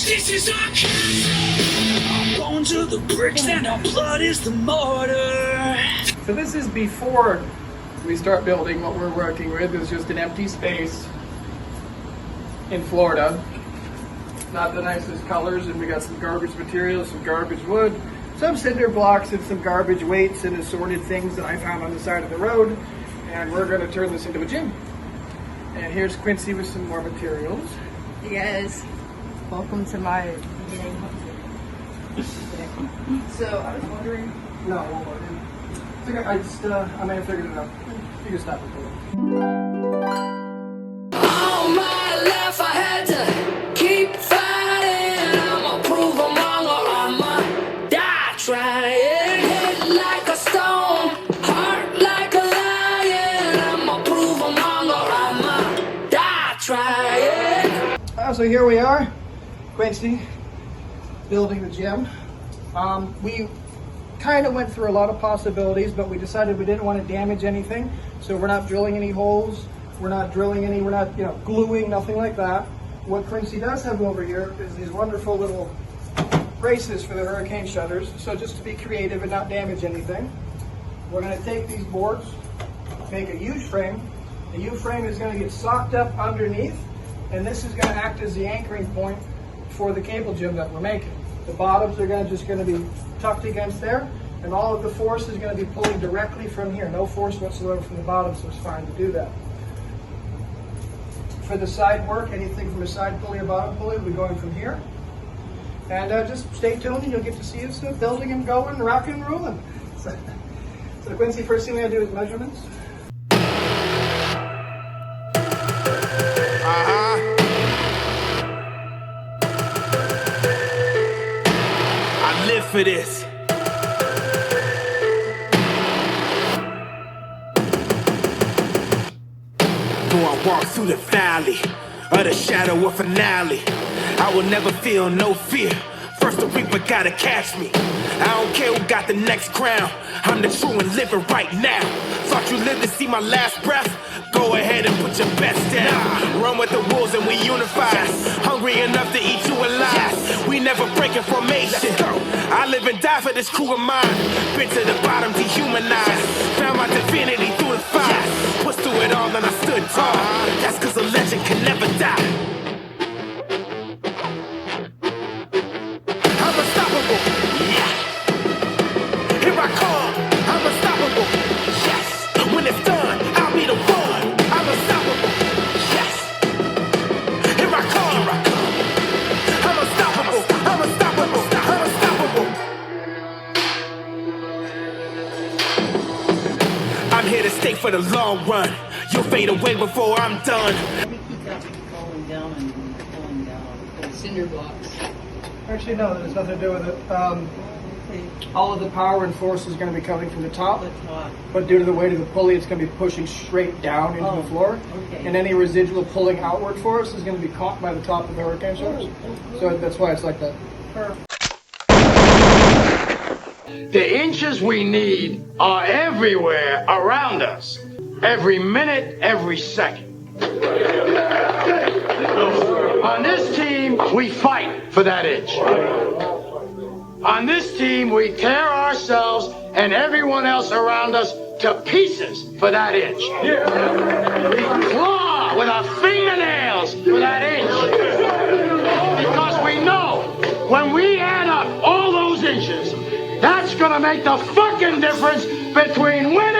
This is our castle. Our bones are the bricks and our blood is the mortar. So this is before we start building. What we're working with is just an empty space in Florida. Not the nicest colors, and we got some garbage materials, some garbage wood, some cinder blocks, and some garbage weights and assorted things that I found on the side of the road. And we're going to turn this into a gym. And here's Quincy with some more materials. Hey guys, welcome to my beginning. So I was wondering. No, I won't worry. I may have figured it out. You can stop recording. All my life I had to keep fighting. I'ma prove I'm wrong or I'ma die trying. Head like a stone, heart like a lion. I'ma prove I'm wrong or I'ma die trying. So here we are, Quincy, building the gym. We kind of went through a lot of possibilities, but we decided we didn't want to damage anything. So we're not drilling any holes. We're not gluing, nothing like that. What Quincy does have over here is these wonderful little braces for the hurricane shutters. So just to be creative and not damage anything, we're going to take these boards, make a U-frame. The U-frame is going to get socked up underneath, and this is going to act as the anchoring point for the cable gym that we're making. The bottoms are just going to be tucked against there, and all of the force is going to be pulling directly from here. No force whatsoever from the bottom, so it's fine to do that. For the side work, anything from a side pulley or bottom pulley will be going from here. And just stay tuned, and you'll get to see us building and going, rocking and rolling. So Quincy, first thing we gotta do is measurements. I live for this. Though I walk through the valley of the shadow of finale, I will never feel no fear. First the reaper gotta catch me. I don't care who got the next crown. I'm the true and living right now. Thought you lived to see my last breath? Go ahead and put your best down. Run with the wolves and we unify. Hungry enough to eat you alive. We never break in formation. I live and die for this crew of mine. Been to the bottom, dehumanized. Found my divinity through the fire. Pushed through it all and I stood tall. That's cause a legend can never die. I'm unstoppable. Yeah. Here I come. I'm unstoppable. Yes. When it's done, I'll be the one. I'm unstoppable. Yes. Here I come. Here I come. I'm unstoppable. I'm unstoppable. I'm unstoppable. I'm here to stay for the long run. You'll fade away before I'm done. We keep that falling down and falling down. The cinder blocks. Actually, no, there's nothing to do with it. Okay. All of the power and force is going to be coming from the top. The top. But due to the weight of the pulley, it's going to be pushing straight down into the floor. Okay. And any residual pulling outward force is going to be caught by the top of the hurricane shutters. So that's why it's like that. The inches we need are everywhere around us. Every minute, every second. On this team, we fight for that inch. On this team, we tear ourselves and everyone else around us to pieces for that inch. We claw with our fingernails for that inch. Because we know when we add up all those inches, that's gonna make the fucking difference between winning